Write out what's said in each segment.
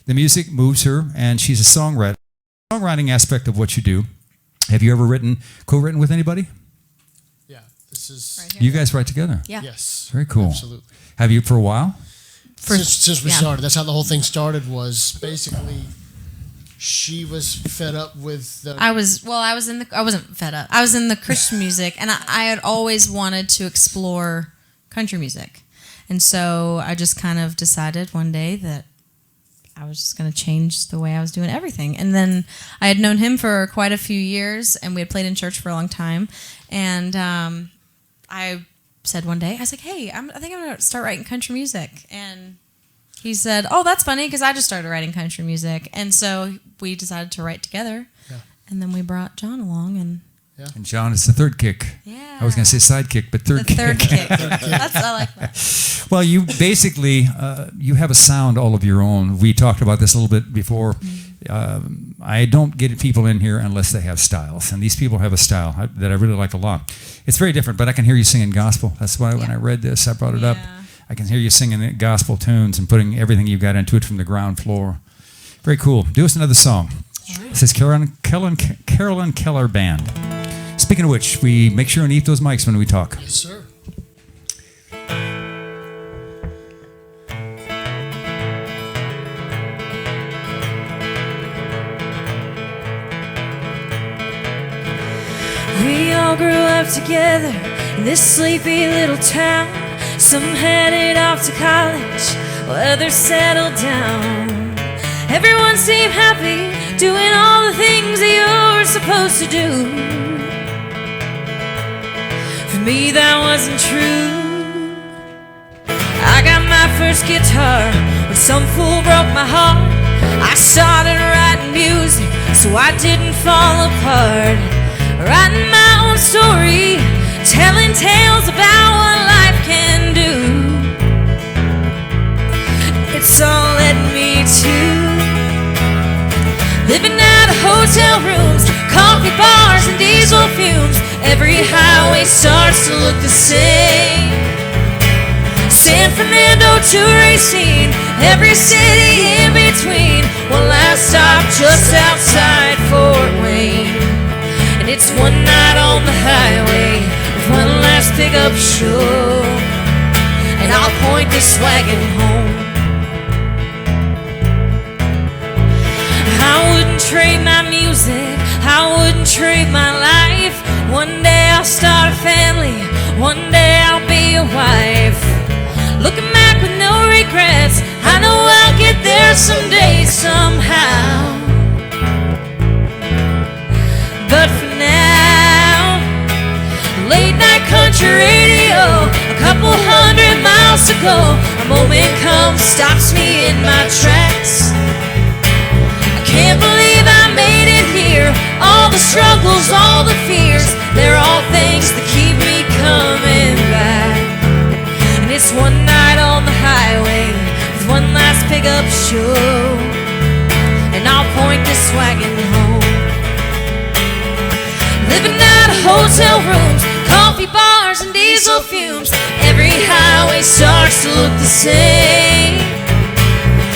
the music moves her, and she's a songwriter. Songwriting aspect of what you do. Have you ever co-written with anybody? Yeah, this is... Right here. You guys write together? Yeah. Yes. Very cool. Absolutely. Have you for a while? Since we yeah. started. That's how the whole thing started, was basically she was fed up with the... I wasn't fed up. I was in the Christian music, and I had always wanted to explore country music. And so I just kind of decided one day that I was just going to change the way I was doing everything. And then I had known him for quite a few years, and we had played in church for a long time. And I said one day, I was like, hey, I think I'm going to start writing country music. And he said, oh, that's funny, because I just started writing country music. And so we decided to write together. Yeah. And then we brought John along. And And John is the third kick. yeah. I was going to say sidekick, but third The kick. third kick. I like that. Well, you basically, you have a sound all of your own. We talked about this a little bit before. I don't get people in here unless they have styles. And these people have a style that I really like a lot. It's very different, but I can hear you singing gospel. That's why when I read this, I brought it up. Yeah. I can hear you singing gospel tunes and putting everything you've got into it from the ground floor. Very cool. Do us another song. This is Carolyn Keller Band. Speaking of which, we make sure and eat those mics when we talk. Yes, sir. We all grew up together in this sleepy little town. Some headed off to college, while others settled down. Everyone seemed happy, doing all the things that you're supposed to do. For me, that wasn't true. I got my first guitar when some fool broke my heart. I started writing music so I didn't fall apart. Writing my own story, telling tales about what life can do. It's all led me to living out of hotel rooms, coffee bars and diesel fumes. Every highway starts to look the same. San Fernando to Racine, every city in between. One last stop just outside Fort Wayne. And it's one night on the highway with one last pickup show. And I'll point this wagon home. I wouldn't trade my music, I wouldn't trade my life. One day I'll start a family, one day I'll be a wife. Looking back with no regrets, I know I'll get there someday, somehow. But for now, late night country radio, a couple 100 miles to go. A moment comes, stops me in my tracks. I can't believe I made it here. All the struggles, all the fears, they're all things that keep me coming back. And it's one night on the highway with one last pickup show. And I'll point this wagon home. Living out of hotel rooms, coffee bars and diesel fumes. Every highway starts to look the same.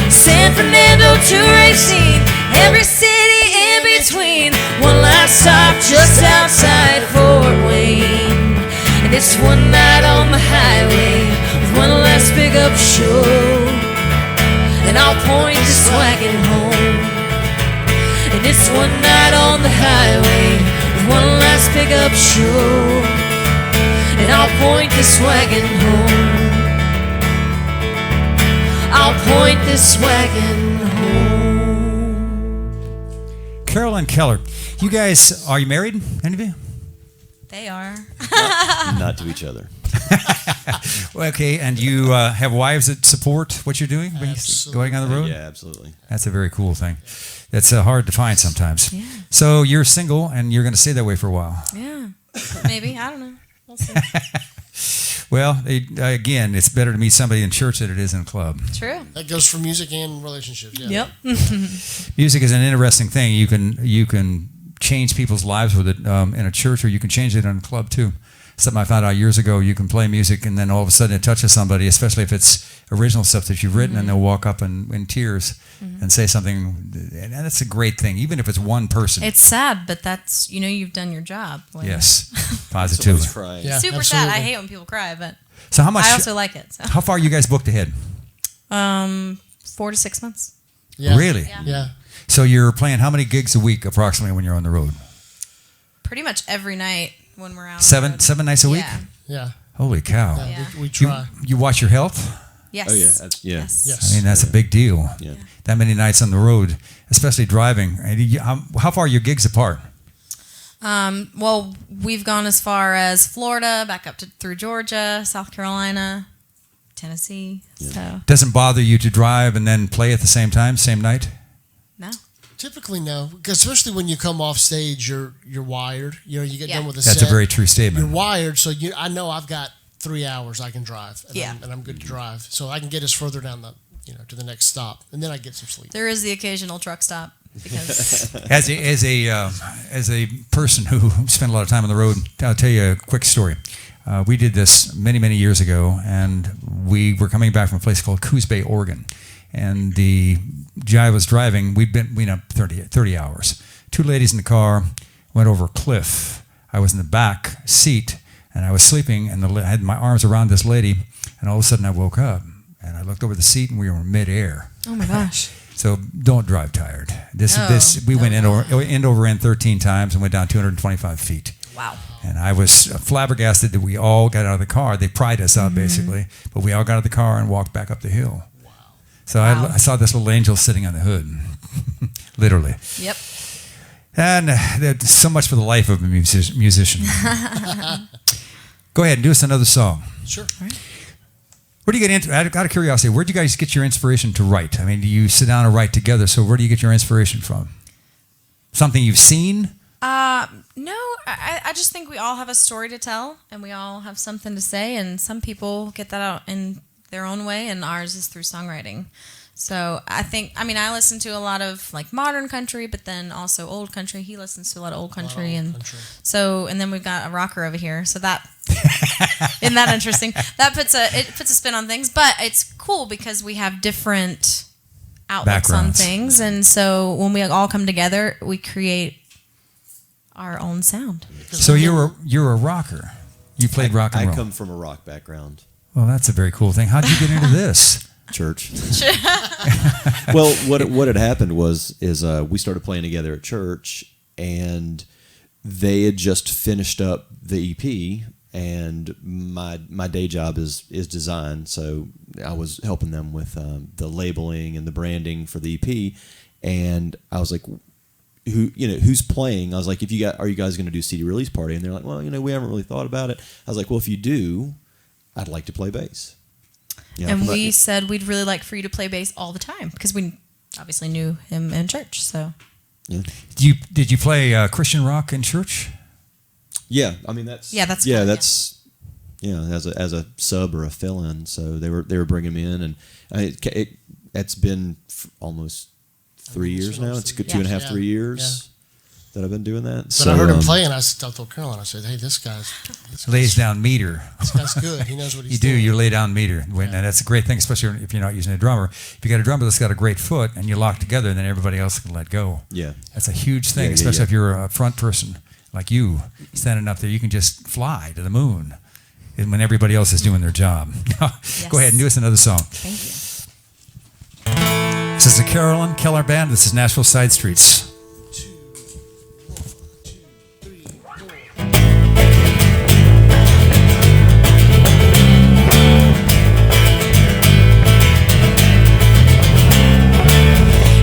San Fernando to Racine, every city in between. One last stop just outside Fort Wayne. And it's one night on the highway with one last pickup show. And I'll point this wagon home. And it's one night on the highway, one last pickup show. And I'll point this wagon home. I'll point this wagon home. Carolyn Keller. You guys, are you married? Any of you? They are. Not to each other. Well, okay, and you have wives that support what you're doing? Absolutely. Going on the road? Yeah, absolutely. That's a very cool thing. That's hard to find sometimes. Yeah. So you're single, and you're going to stay that way for a while. Yeah. Maybe. I don't know. We'll see. Well, again, it's better to meet somebody in church than it is in a club. True. That goes for music and relationships. Yeah. Yep. Music is an interesting thing. You can change people's lives with it in a church, or you can change it in a club too. something I found out years ago. You can play music, and then all of a sudden it touches somebody, especially if it's original stuff that you've written, and they'll walk up in tears and say something, and that's a great thing, even if it's one person. It's sad, but that's, you've done your job. Yes, positively. Someone's crying. Yeah, Super sad. I absolutely. hate when people cry, but So how much? I also like it. So. How far are you guys booked ahead? 4 to 6 months. Yeah. Really? Yeah. Yeah. So you're playing how many gigs a week approximately when you're on the road? Pretty much every night when we're out. on the Seven road. nights a week? Yeah. Yeah. Holy cow! Yeah. Yeah. We You, try. you watch your health? Yes. Oh yeah, that's, yeah. Yes. Yes. I mean, that's a big deal. Yeah. That many nights on the road, especially driving. And how far are your gigs apart? Well, we've gone as far as Florida, back up through Georgia, South Carolina, Tennessee. So Doesn't bother you to drive and then play at the same time, same night? no. Typically, no, because especially when you come off stage, you're wired. You get Yeah. done with a That's set. a very true You're statement. wired, so I know I've got 3 hours I can drive, and, Yeah. I'm good to drive, so I can get us further down the to the next stop, and then I get some sleep. There is the occasional truck stop because As a person who spent a lot of time on the road, I'll tell you a quick story. We did this many years ago, and we were coming back from a place called Coos Bay, Oregon. And the guy was driving. We'd been 30 hours. 2 ladies in the car went over a cliff. I was in the back seat, and I was sleeping, and I had my arms around this lady, and all of a sudden I woke up, and I looked over the seat, and we were in midair. oh my gosh. So don't drive tired. No, We went no. end over end 13 times and went down 225 feet. Wow. And I was flabbergasted that we all got out of the car. They pried us out basically, but we all got out of the car and walked back up the hill. Wow. So Wow. I saw this little angel sitting on the hood, literally. Yep. And And that's so much for the life of a musician. Go ahead and do us another song. Sure. Where do you get into? Out of curiosity, where do you guys get your inspiration to write? I mean, do you sit down and write together? So where do you get your inspiration from? Something you've seen? No, I just think we all have a story to tell, and we all have something to say, and some people get that out in their own way, and ours is through songwriting. So I listen to a lot of like modern country, but then also old country. He listens to a lot of old country, and then we've got a rocker over here. So that isn't that interesting? That puts a spin on things, but it's cool because we have different outlooks on Backgrounds. things, and so when we all come together, we create our own sound. So you're a rocker. You played rock and I roll. come from a rock background. Well, that's a very cool thing. How'd you get into this? Church. Well, what had happened was we started playing together at church, and they had just finished up the EP, and my day job is design, so I was helping them with the labeling and the branding for the EP, and I was like, who's playing? I was like, are you guys going to do CD release party? And they're like, well, we haven't really thought about it. I was like, well, if you do, I'd like to play bass. And we said we'd really like for you to play bass all the time because we obviously knew him in church. So Yeah. Did you play Christian rock in church? Yeah, I mean that's that's yeah, cool, that's as a sub or a fill-in. So they were bringing him in, and it's been almost 3 years now. It's a good 2.5, 3 years that I've been doing that. But So I heard him playing. I told Caroline, I said, "Hey, this guy's Lays down meter. this guy's good. He knows what he's You do. doing." You lay down meter, and that's a great thing, especially if you're not using a drummer. If you got a drummer that's got a great foot and you lock together, then everybody else can let go. Yeah. That's a huge thing, Yeah, especially yeah. if you're a front person like you, standing up there. You can just fly to the moon, and when everybody else is doing their job. Go ahead and do us another song. thank you. This is the Carolyn Keller Band. This is Nashville Side Streets.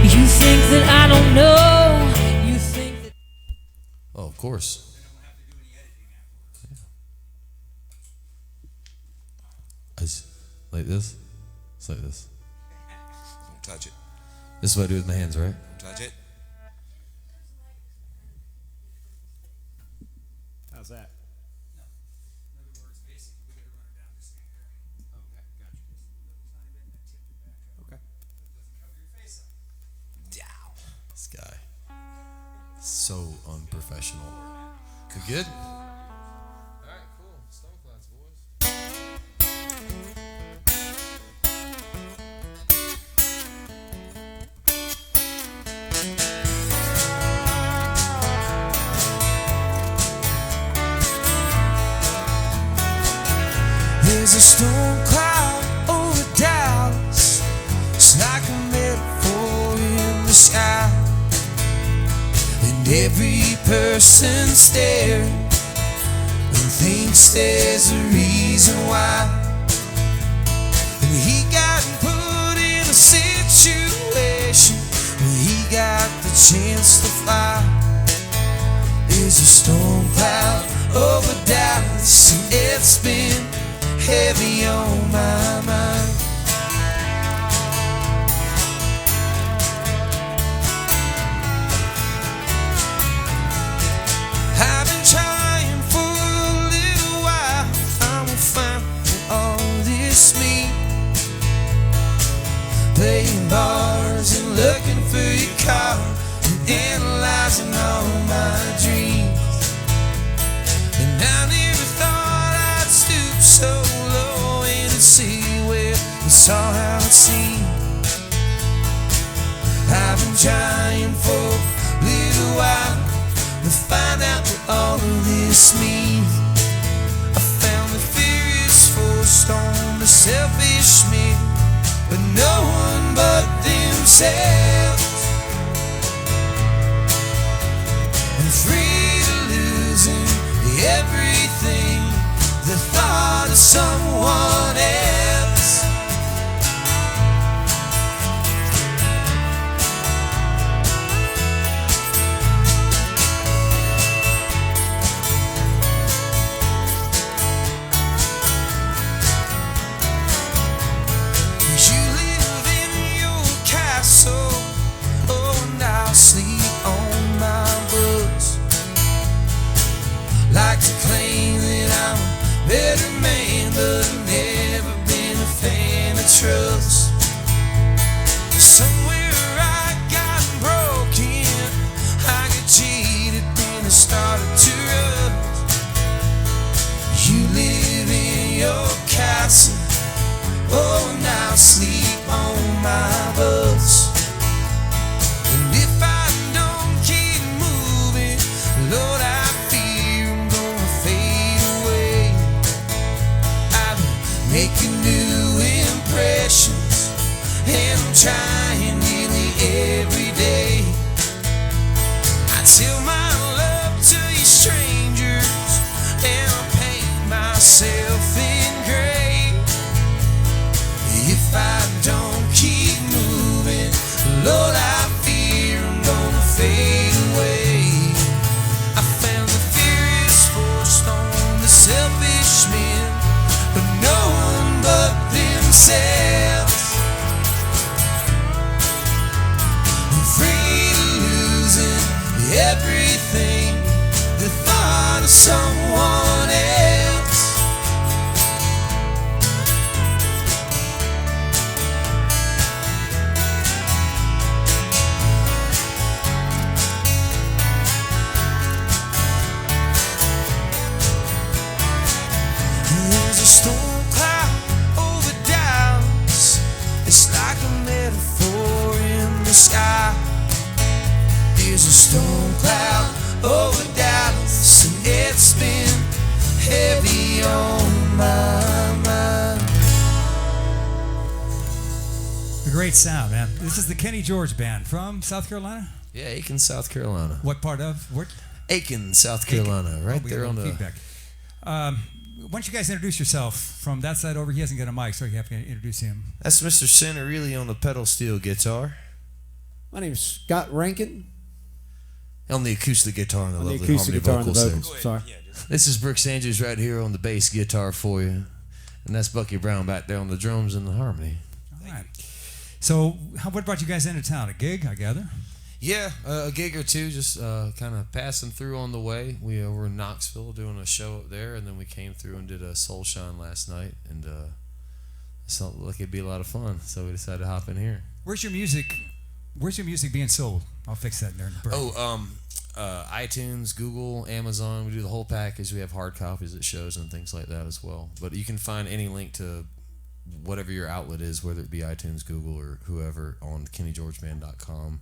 You think that I don't know. You think that Oh, of course. It's like this. It's like this. Don't touch it. This is what I do with my hands, right? Don't touch it. How's that? This guy. So unprofessional. Good? every person staring and thinks there's a reason why. And he got put in a situation where he got the chance to fly. There's a storm cloud over Dallas, and it's been heavy on my mind. I've been trying for a little while. I will find what all this means. Playing bars and looking for your car and analyzing all my dreams. And I never thought I'd stoop so low and see where it's all how it seemed. I've been trying for a little while to find out what all of this means. I found that fear is forced on the selfish men, but no one but themselves. I'm free to losing everything, the thought of someone else. You live in your castle, oh, and I'll sleep on my books. Like to claim that I'm a better man, but I've never been a fan of trust. Somewhere I got broken, I got cheated, then I started to rust. You live in your castle, oh, and I'll sleep on my bus. And if I don't keep moving, Lord, I fear I'm gonna fade away. I've been making new impressions, and I'm trying nearly every day. I tell my love to you strangers, and I paint myself in gray. If I don't keep moving, Lord, I fear I'm gonna fade away. I found the fear is forced on the selfish men, but no one but themselves. I'm free to losing everything, the thought of someone else. There's a storm cloud over Dallas. It's like a metaphor in the sky. There's a storm cloud over Dallas, and it's been heavy on my mind. A great sound, man. This is the Kenny George Band from South Carolina. Yeah, Aiken, South Carolina. What part of? Where? Aiken, South Carolina, right Oh, we there got on the. feedback. Why don't you guys introduce yourself from that side over? He hasn't got a mic, so you have to introduce him. That's Mr. Centerilli on the pedal steel guitar, My name's Scott Rankin. on the acoustic guitar and the On the lovely acoustic harmony guitar and the vocals vocals. there. Sorry. This is Brooks Andrews right here on the bass guitar for you, and that's Bucky Brown back there on the drums and the harmony. All right. So, what brought you guys into town? A gig, I gather? Yeah, a gig or two, just kind of passing through on the way. We were in Knoxville doing a show up there, and then we came through and did a Soul Shine last night, and it felt like it'd be a lot of fun, so we decided to hop in here. Where's your music being sold? I'll fix that during the break. iTunes, Google, Amazon. We do the whole package. We have hard copies at shows and things like that as well. But you can find any link to whatever your outlet is, whether it be iTunes, Google, or whoever, on KennyGeorgeBand.com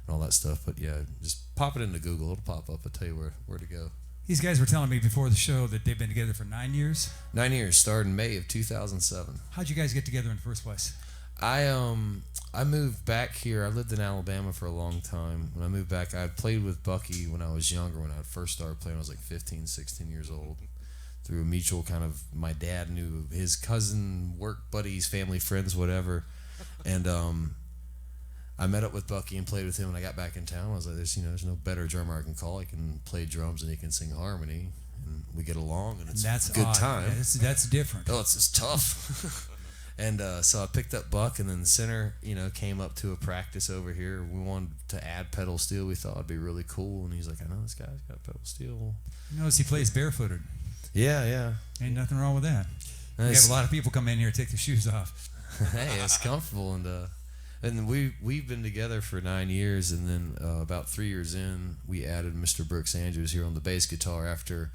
and all that stuff. But yeah, just pop it into Google. It'll pop up. I'll tell you where to go. These guys were telling me before the show that they've been together for 9 years. 9 years, started in May of 2007. How'd you guys get together in the first place? I moved back here. I lived in Alabama for a long time. When I moved back, I played with Bucky when I was younger. When I first started playing, I was like 15, 16 years old. Through a mutual kind of, my dad knew his cousin, work buddies, family, friends, whatever. And I met up with Bucky and played with him when I got back in town. I was like, there's no better drummer I can call. He can play drums and he can sing harmony. And we get along and it's That's a good odd. time. That's different. Oh, it's just tough. And so I picked up Buck, and then the center, came up to a practice over here. We wanted to add pedal steel. We thought it'd be really cool. And he's like, I know this guy's got pedal steel. Notice he plays barefooted. Yeah. Ain't nothing wrong with that. We Nice. have a lot of people come in here and take their shoes off. Hey, it's comfortable. And we've been together for 9 years. And then about 3 years in, we added Mr. Brooks Andrews here on the bass guitar after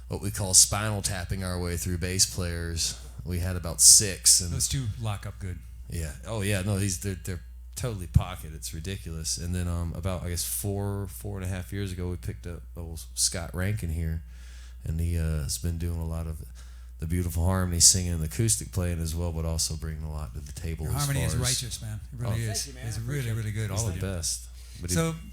what we call spinal tapping our way through bass players. We had about 6, and Those two lock up good. yeah, oh yeah, no, they're totally pocket. It's ridiculous. And then about I guess 4.5 years ago, we picked up old Scott Rankin here, and he has been doing a lot of the beautiful harmony singing and acoustic playing as well, but also bringing a lot to the table. Your as harmony far is as righteous, man. It really is. Thank you, man. It's I really, appreciate really good. He's All the of you. best. But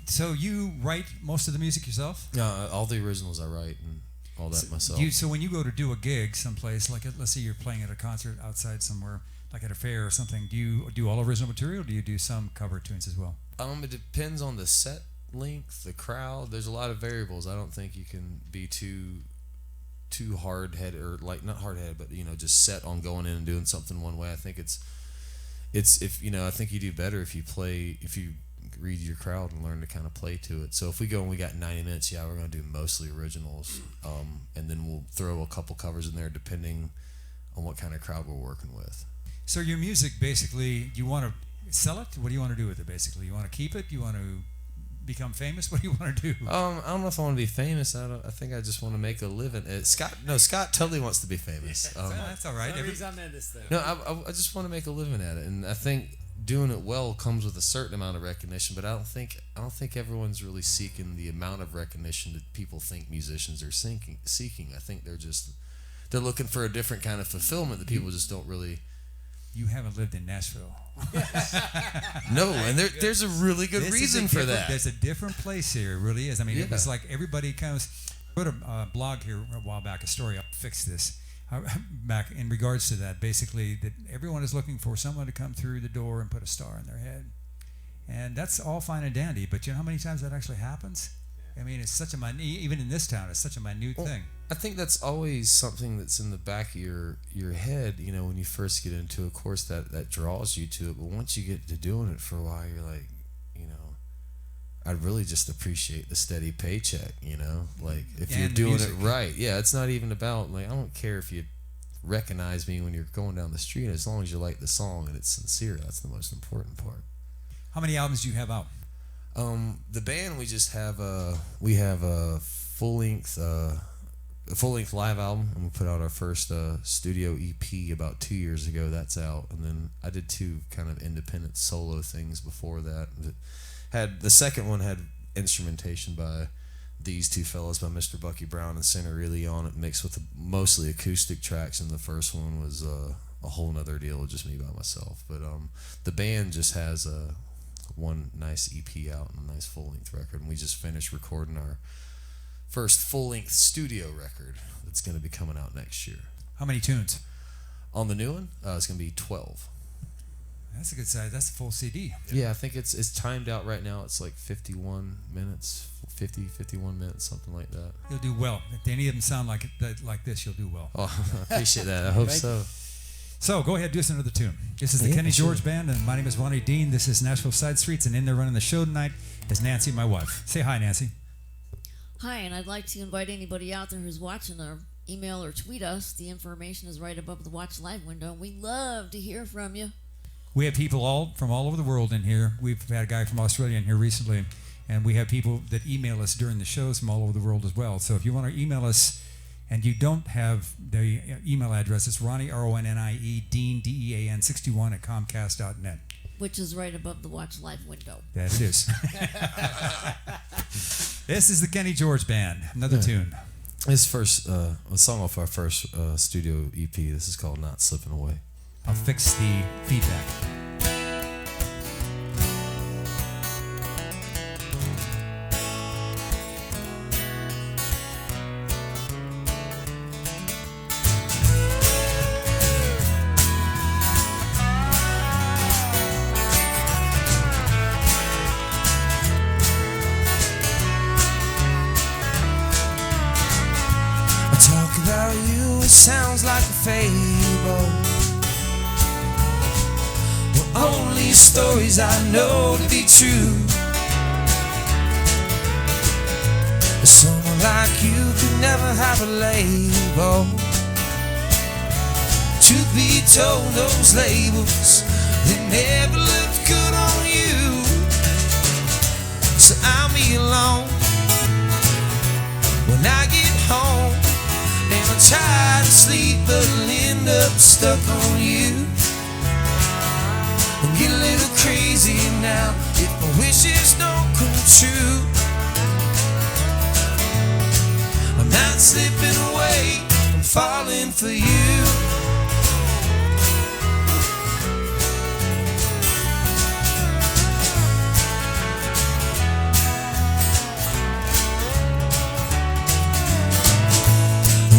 So you write most of the music yourself? all the originals I write and all that myself. So when you go to do a gig someplace, like let's say you're playing at a concert outside somewhere, like at a fair or something, do you do all original material? Or do you do some cover tunes as well? It depends on the set length, the crowd. There's a lot of variables. I don't think you can be too hard-headed, or like not hard-headed, but just set on going in and doing something one way. I think it's I think you do better if you read your crowd and learn to kind of play to it. So if we go and we got 90 minutes, we're going to do mostly originals, and then we'll throw a couple covers in there depending on what kind of crowd we're working with. So your music, basically, you want to sell it? What do you want to do with it, basically? You want to keep it? You want to become famous? What do you want to do? I don't know if I want to be famous. I think I just want to make a living. Scott totally wants to be famous. That's all right. I'm in this thing. No, I just want to make a living at it, and I think doing it well comes with a certain amount of recognition. But I don't think everyone's really seeking the amount of recognition that people think musicians are seeking. I think they're looking for a different kind of fulfillment that people just don't really. You haven't lived in Nashville. No, and there's a really good reason for that. There's a different place here. It really is. I mean, Yeah. it was like everybody comes. I wrote a blog here a while back, a story. I'll fix this. Back in regards to that, basically, that everyone is looking for someone to come through the door and put a star in their head. And that's all fine and dandy, but you know how many times that actually happens? I mean, it's such a minute, even in this town, it's such a minute thing. I think that's always something that's in the back of your head, when you first get into a course that draws you to it. But once you get to doing it for a while, you're like, I'd really just appreciate the steady paycheck, like if you're And the doing music. it right. Yeah, it's not even about, like, I don't care if you recognize me when you're going down the street, as long as you like the song and it's sincere. That's the most important part. How many albums do you have out? The band, we just have a full length live album, and we put out our first studio EP about 2 years ago. That's out, and then I did 2 kind of independent solo things before that. The second one had instrumentation by these 2 fellows, by Mr. Bucky Brown and Center Really on it, mixed with mostly acoustic tracks, and the first one was a whole nother deal with just me by myself. But the band just has one nice EP out and a nice full-length record, and we just finished recording our first full-length studio record that's going to be coming out next year. How many tunes? On the new one, it's going to be 12. That's a good size. That's a full CD. Yeah, I think it's timed out right now. It's like 51 minutes, 51 minutes, something like that. You'll do well. If any of them sound like this, you'll do well. Oh, I appreciate that. I hope so. So go ahead, do us another tune. This is the Yeah, Kenny sure. George Band, and my name is Ronnie Dean. This is Nashville Side Streets, and in there running the show tonight is Nancy, my wife. Say hi, Nancy. Hi, and I'd like to invite anybody out there who's watching or email or tweet us. The information is right above the Watch Live window. We love to hear from you. We have people from all over the world in here. We've had a guy from Australia in here recently, and we have people that email us during the shows from all over the world as well. So if you want to email us and you don't have the email address, it's Ronnie, R-O-N-N-I-E, Dean, D-E-A-N, 61 at Comcast.net. Which is right above the Watch Live window. That it is. This is the Kenny George Band. Another tune. This first, a song off our first studio EP. This is called Not Slipping Away. I'll fix the feedback. these stories I know to be true. Someone like you could never have a label. Truth be told, those labels, they never looked good on you. So I'll be alone when I get home, and I try to sleep but I'll end up stuck on you. I get a little crazy now if my wishes don't come true. I'm not slipping away, I'm falling for you.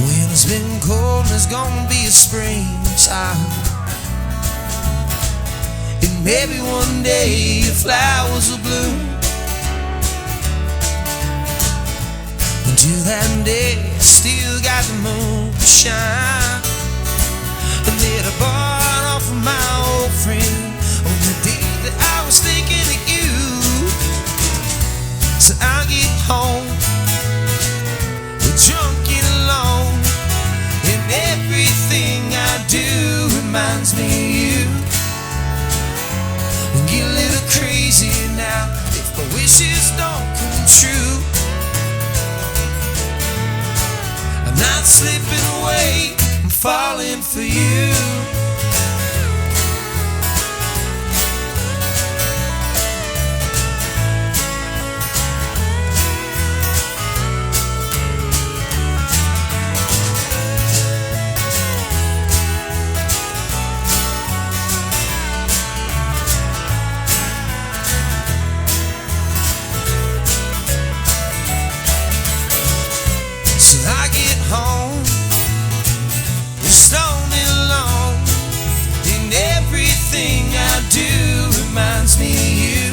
When it's been cold, there's gonna be a springtime, and maybe one day the flowers will bloom. Until that day, I still got the moon to shine. And then I bought off of my old friend on the day that I was thinking of you. So I get home, we're drunk and alone, and everything I do reminds me of you. I get a little crazy now if my wishes don't come true. I'm not slipping away, I'm falling for you. So I get home, we're stoned and alone, and everything I do reminds me of you.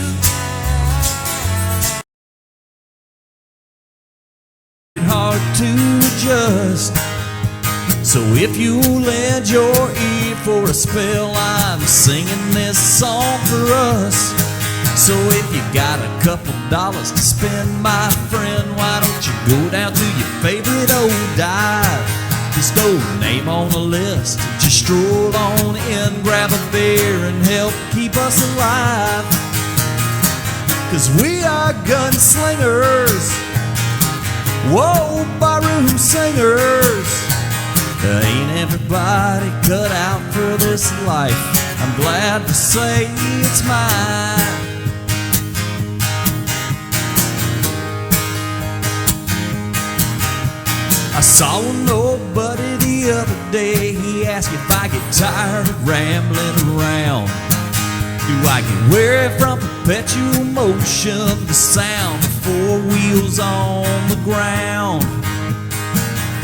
Hard to adjust. So if you lend your ear for a spell, I'm singing this song for us. So if you got a couple dollars to spend, my friend, why don't you go down to your favorite old dive? There's no name on the list, just stroll on in, grab a beer and help keep us alive. 'Cause we are gunslingers, whoa, barroom singers. Ain't everybody cut out for this life? I'm glad to say it's mine. I saw nobody the other day. He asked if I get tired of rambling around. Do I get weary from perpetual motion, the sound of four wheels on the ground?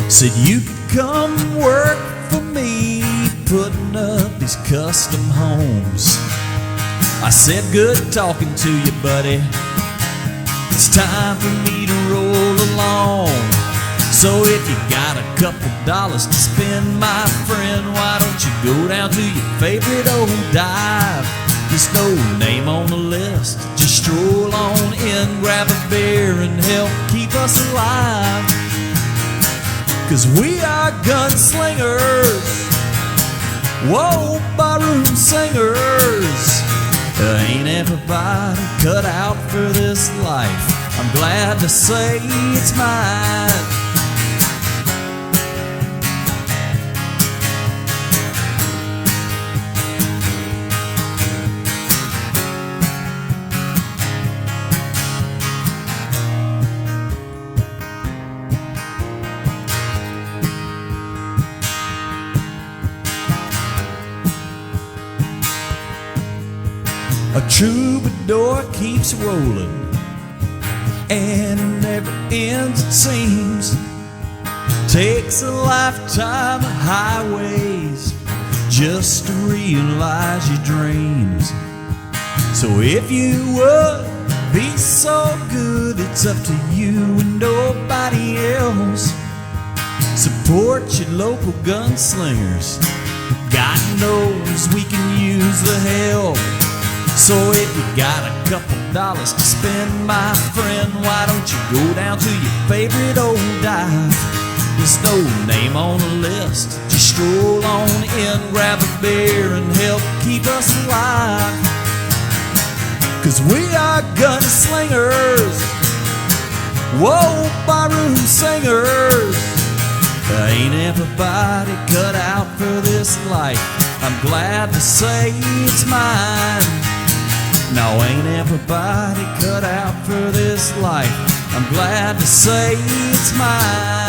Said you could come work for me, putting up these custom homes. I said, good talking to you, buddy. It's time for me to roll along. So if you got a couple dollars to spend, my friend, why don't you go down to your favorite old dive? There's no name on the list, just stroll on in, grab a beer and help keep us alive. 'Cause we are gunslingers, whoa, barroom singers. Ain't everybody cut out for this life? I'm glad to say it's mine. A troubadour keeps rolling, and it never ends, it seems. Takes a lifetime of highways just to realize your dreams. So if you would be so good, it's up to you and nobody else. Support your local gunslingers. God knows we can use the help. got a couple dollars to spend, my friend, why don't you go down to your favorite old dive? There's no name on the list, just stroll on in, grab a beer and help keep us alive. 'Cause we are gunslingers, whoa, barroom singers. Ain't everybody cut out for this life? I'm glad to say it's mine. No, ain't everybody cut out for this life? I'm glad to say it's mine.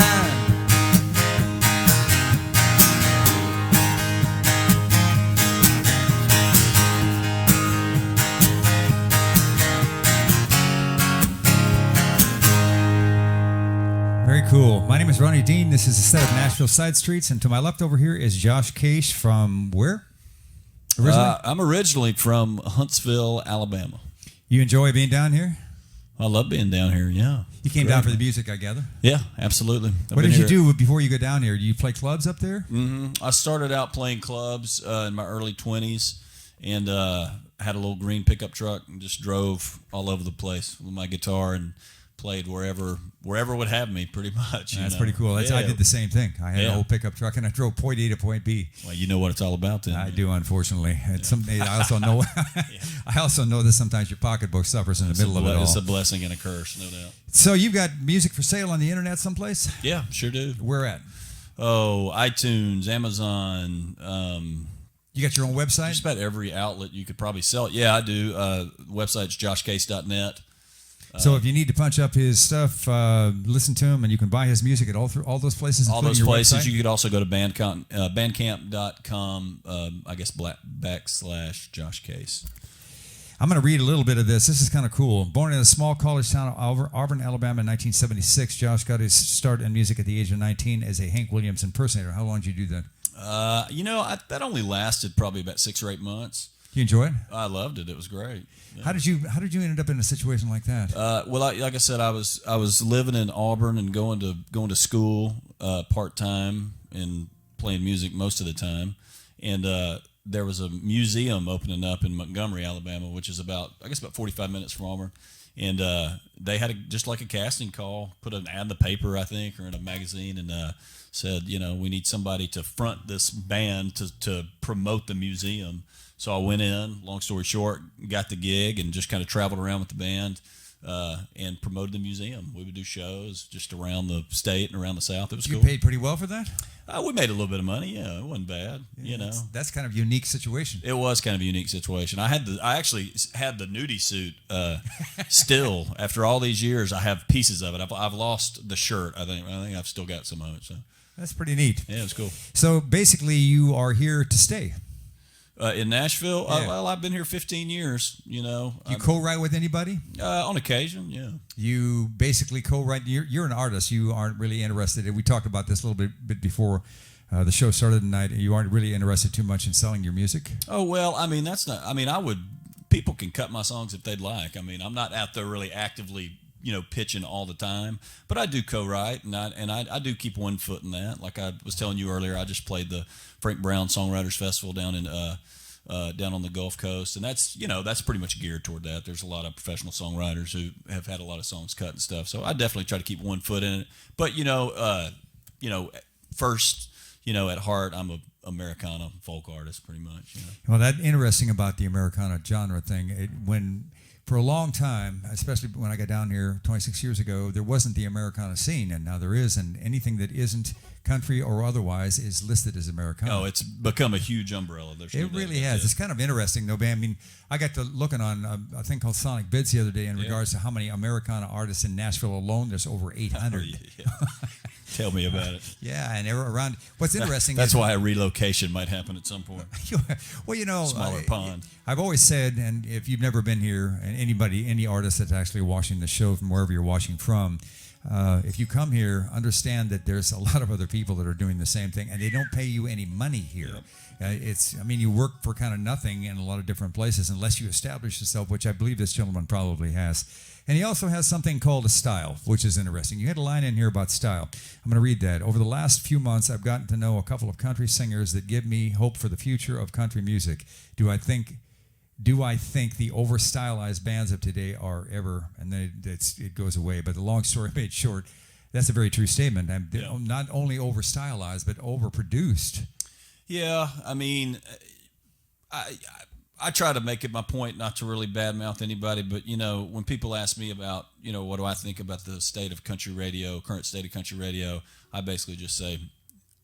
Very cool. My name is Ronnie Dean. This is a set of Nashville Side Streets, and to my left over here is Josh Case from where? Originally? I'm originally from Huntsville, Alabama. You enjoy being down here? I love being down here, yeah. You came down for the music, I gather. Yeah, absolutely. What did you do before you go down here? Do you play clubs up there? I started out playing clubs in my early 20s and had a little green pickup truck and just drove all over the place with my guitar and played wherever would have me, pretty much. That's pretty cool. I did the same thing. I had a whole pickup truck and I drove point A to point B. Well, you know what it's all about then. I do, unfortunately. And I also know I also know that sometimes your pocketbook suffers in the middle of it all. It's a blessing and a curse, no doubt. So you've got music for sale on the internet someplace? Yeah, sure do. Where at? Oh, iTunes, Amazon. You got your own website? Just about every outlet you could probably sell it. Yeah, I do. Website's joshcase.net. So if you need to punch up his stuff, listen to him, and you can buy his music at all those places. All those places. Website? You could also go to bandcamp.com. I guess / Josh Case. I'm going to read a little bit of this. This is kind of cool. Born in a small college town of Auburn, Alabama in 1976, Josh got his start in music at the age of 19 as a Hank Williams impersonator. How long did you do that? That only lasted probably about 6 or 8 months. You enjoy it? I loved it. It was great. Yeah. How did you end up in a situation like that? Like I said, I was living in Auburn and going to school part time and playing music most of the time, and there was a museum opening up in Montgomery, Alabama, which is about 45 minutes from Auburn, and they had just like a casting call, put an ad in the paper, I think, or in a magazine, and said, we need somebody to front this band to promote the museum. So I went in, long story short, got the gig and just kind of traveled around with the band and promoted the museum. We would do shows just around the state and around the South. It was cool. You paid pretty well for that? We made a little bit of money. Yeah, it wasn't bad. That's kind of a unique situation. It was kind of a unique situation. I actually had the nudie suit still. After all these years, I have pieces of it. I've lost the shirt. I think I've still got some of it. So that's pretty neat. Yeah, it's cool. So basically, you are here to stay. In Nashville? Yeah. Well, I've been here 15 years, You co-write with anybody? On occasion, yeah. You basically co-write. You're an artist. You aren't really interested. We talked about this a little bit before the show started tonight. You aren't really interested too much in selling your music? Oh, well, that's not... people can cut my songs if they'd like. I'm not out there really actively, pitching all the time. But I do co-write, and I do keep one foot in that. Like I was telling you earlier, I just played the Frank Brown Songwriters Festival down on the Gulf Coast, and that's pretty much geared toward that. There's a lot of professional songwriters who have had a lot of songs cut and stuff. So I definitely try to keep one foot in it. But first, at heart, I'm a Americana folk artist, pretty much. Well, that's interesting about the Americana genre thing. For a long time, especially when I got down here 26 years ago, there wasn't the Americana scene, and now there is, and anything that isn't country or otherwise is listed as Americana. Oh, it's become a huge umbrella. It really has. It's kind of interesting, though, man. I got to looking on a thing called Sonic Bids the other day in regards to how many Americana artists in Nashville alone. There's over 800. Oh, yeah. Tell me about it. Yeah, and they're around. What's interesting that's why a relocation might happen at some point. Well, smaller pond. I've always said, and if you've never been here, and any artist that's actually watching the show from wherever you're watching from, if you come here, understand that there's a lot of other people that are doing the same thing, and they don't pay you any money here. Yep. You work for kind of nothing in a lot of different places unless you establish yourself, which I believe this gentleman probably has. And he also has something called a style, which is interesting. You had a line in here about style. I'm going to read that. Over the last few months, I've gotten to know a couple of country singers that give me hope for the future of country music. Do I think do I think the over-stylized bands of today are ever, and then it goes away, but the long story made short, that's a very true statement. They're not only over-stylized, but overproduced. Yeah, I mean, I try to make it my point not to really badmouth anybody, but, you know, when people ask me about, you know, what do I think about the state of country radio, current state of country radio, I basically just say,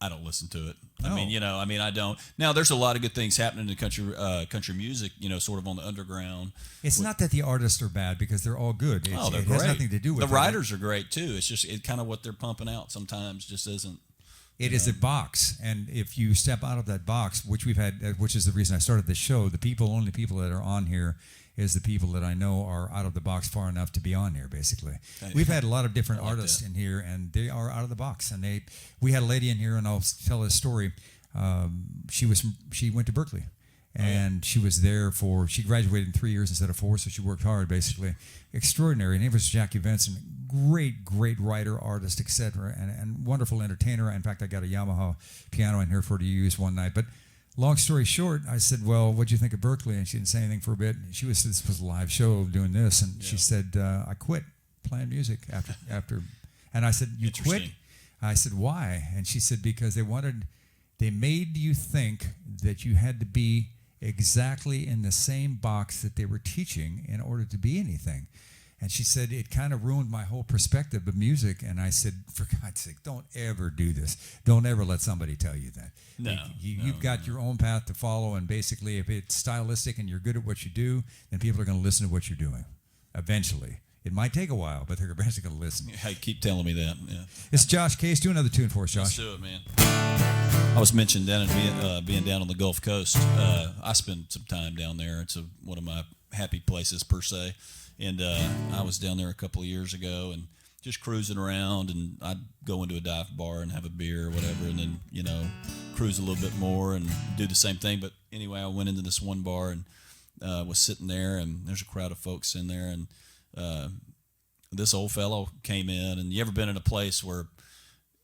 I don't listen to it. No. I don't. Now, there's a lot of good things happening in country music, you know, sort of on the underground. It's not that the artists are bad, because they're all good. They're it great. has nothing to do with the it. writers are great too. It's just kind of what they're pumping out sometimes just isn't. It is a box, and if you step out of that box, which we've had, which is the reason I started this show, only people that are on here is the people that I know are out of the box far enough to be on here. Basically, we've had a lot of different artists in here, and they are out of the box. And we had a lady in here, and I'll tell this story. She went to Berkeley, and she was there she graduated in 3 years instead of 4, so she worked hard. Basically, extraordinary. Her name was Jackie Benson. Great writer, artist, etc., and wonderful entertainer. In fact, I got a Yamaha piano in here for her to use one night. But long story short, I said, "Well, what'd you think of Berkeley?" And she didn't say anything for a bit. This was a live show doing this, and she said, "I quit playing music after." And I said, "You quit?" I said, "Why?" And she said, "Because they made you think that you had to be exactly in the same box that they were teaching in order to be anything." And she said, it kind of ruined my whole perspective of music. And I said, for God's sake, don't ever do this. Don't ever let somebody tell you that. You've got your own path to follow. And basically, if it's stylistic and you're good at what you do, then people are going to listen to what you're doing eventually. It might take a while, but they're eventually going to listen. Hey, keep telling me that. Yeah. It's Josh Case. Do another tune for us, Josh. Let's do it, man. I was mentioned being down on the Gulf Coast. I spend some time down there. It's one of my happy places, per se. And I was down there a couple of years ago and just cruising around, and I'd go into a dive bar and have a beer or whatever, and then, you know, cruise a little bit more and do the same thing. But anyway, I went into this one bar and was sitting there, and there's a crowd of folks in there, and this old fellow came in. And you ever been in a place where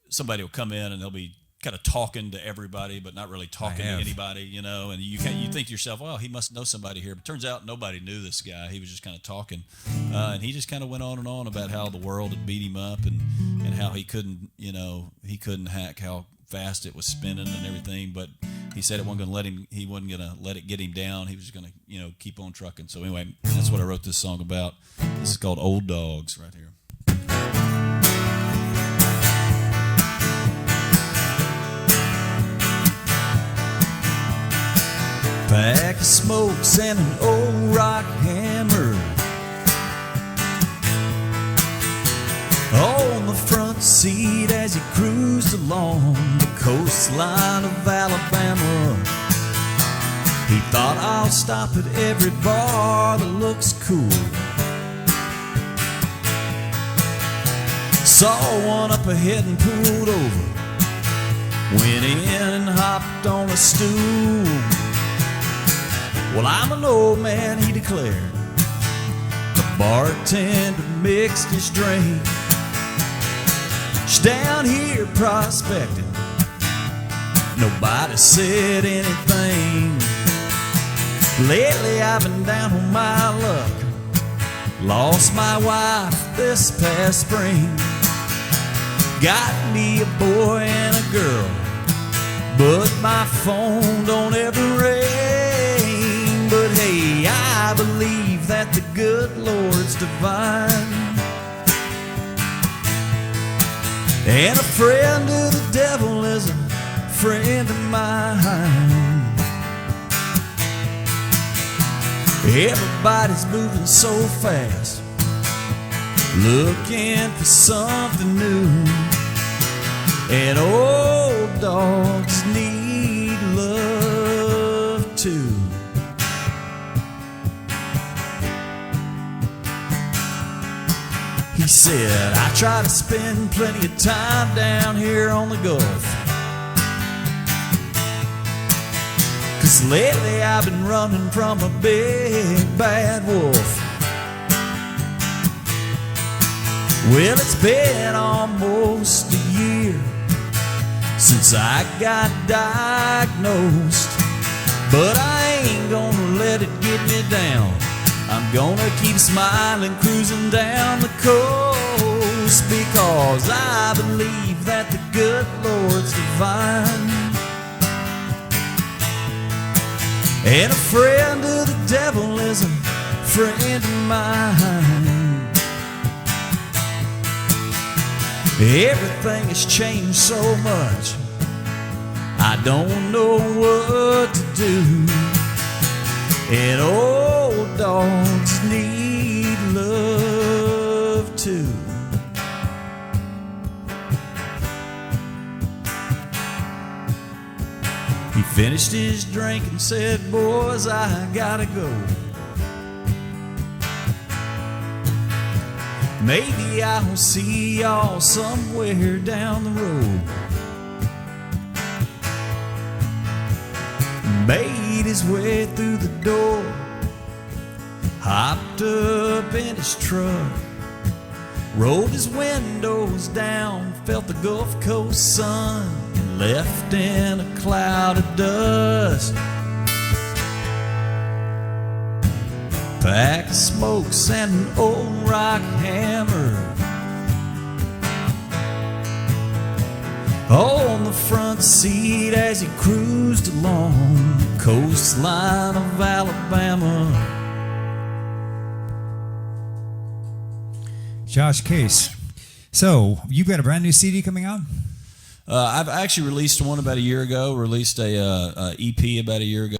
somebody will come in and they'll be kind of talking to everybody, but not really talking to anybody, you know, and you think to yourself, well, he must know somebody here. But turns out nobody knew this guy. He was just kind of talking. And he just kind of went on and on about how the world had beat him up and how he couldn't hack how fast it was spinning and everything. But he said he wasn't going to let it get him down. He was just going to, you know, keep on trucking. So anyway, that's what I wrote this song about. This is called Old Dogs right here. Pack of smokes and an old rock hammer on the front seat as he cruised along the coastline of Alabama. He thought, I'll stop at every bar that looks cool. Saw one up ahead and pulled over. Went in and hopped on a stool. Well, I'm an old man, he declared. The bartender mixed his drink. She's down here prospecting. Nobody said anything. Lately I've been down on my luck. Lost my wife this past spring. Got me a boy and a girl, but my phone don't ever ring. But hey, I believe that the good Lord's divine, and a friend of the devil is a friend of mine. Everybody's moving so fast, looking for something new, and old dogs need love too. He said, I try to spend plenty of time down here on the Gulf, 'cause lately I've been running from a big bad wolf. Well, it's been almost a year since I got diagnosed, but I ain't gonna let it get me down. I'm gonna keep smiling, cruising down the coast, because I believe that the good Lord's divine. And a friend of the devil is a friend of mine. Everything has changed so much, I don't know what to do. And old dogs need love too. He finished his drink and said, boys, I gotta go. Maybe I'll see y'all somewhere down the road. Made his way through the door, hopped up in his truck, rolled his windows down, felt the Gulf Coast sun, and left in a cloud of dust. Pack of smokes and an old rock hammer, on the front seat as he cruised along the coastline of Alabama. Josh Case. So, you've got a brand new CD coming out? I've actually released one about a year ago, released a EP about a year ago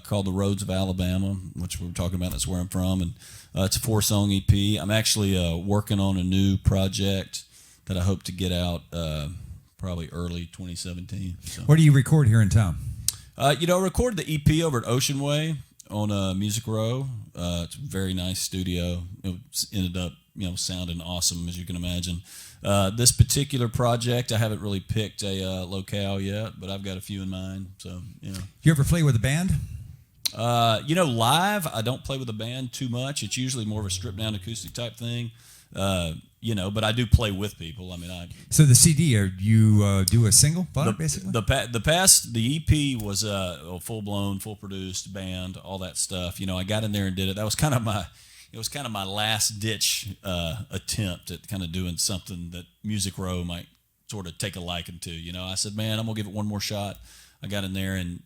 called The Roads of Alabama, which we were talking about. That's where I'm from. And it's a 4-song EP. I'm actually working on a new project that I hope to get out probably early 2017. So. Where do you record here in town? I recorded the EP over at Ocean Way on Music Row. It's a very nice studio. It ended up, sounding awesome, as you can imagine. This particular project, I haven't really picked a locale yet, but I've got a few in mind. So, You ever play with a band? Live, I don't play with a band too much. It's usually more of a stripped down acoustic type thing. But I do play with people. So the CD, you do a single, basically? The EP was a full-blown, full-produced band, all that stuff. I got in there and did it. That was kind of my last-ditch attempt at kind of doing something that Music Row might sort of take a liking to. I said, man, I'm going to give it one more shot. I got in there and,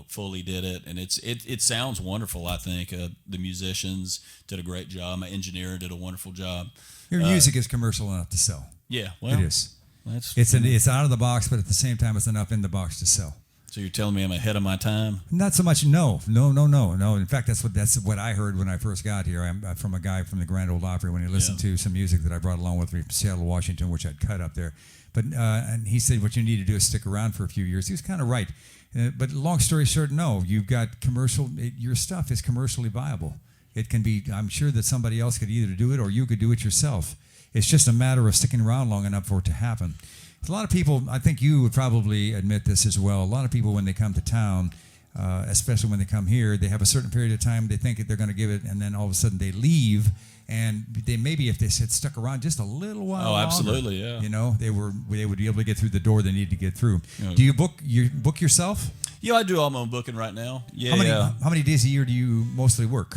fully did it. And it sounds wonderful, I think. The musicians did a great job. My engineer did a wonderful job. Your music is commercial enough to sell. Yeah, well, it is. It's out of the box, but at the same time, it's enough in the box to sell. So you're telling me I'm ahead of my time? Not so much. No. In fact, that's what I heard when I first got here. I'm from a guy from the Grand Ole Opry when he listened to some music that I brought along with me from Seattle, Washington, which I'd cut up there. But and he said, what you need to do is stick around for a few years. He was kind of right. But long story short, no. You've got your stuff is commercially viable. It can be. I'm sure that somebody else could either do it or you could do it yourself. It's just a matter of sticking around long enough for it to happen. A lot of people, I think you would probably admit this as well. A lot of people, when they come to town, especially when they come here, they have a certain period of time they think they're going to give it, and then all of a sudden they leave. And they maybe if they had stuck around just a little while longer, absolutely, yeah. They would be able to get through the door they need to get through. Do you book yourself? Yeah, I do all my own booking right now. Yeah. How many days a year do you mostly work?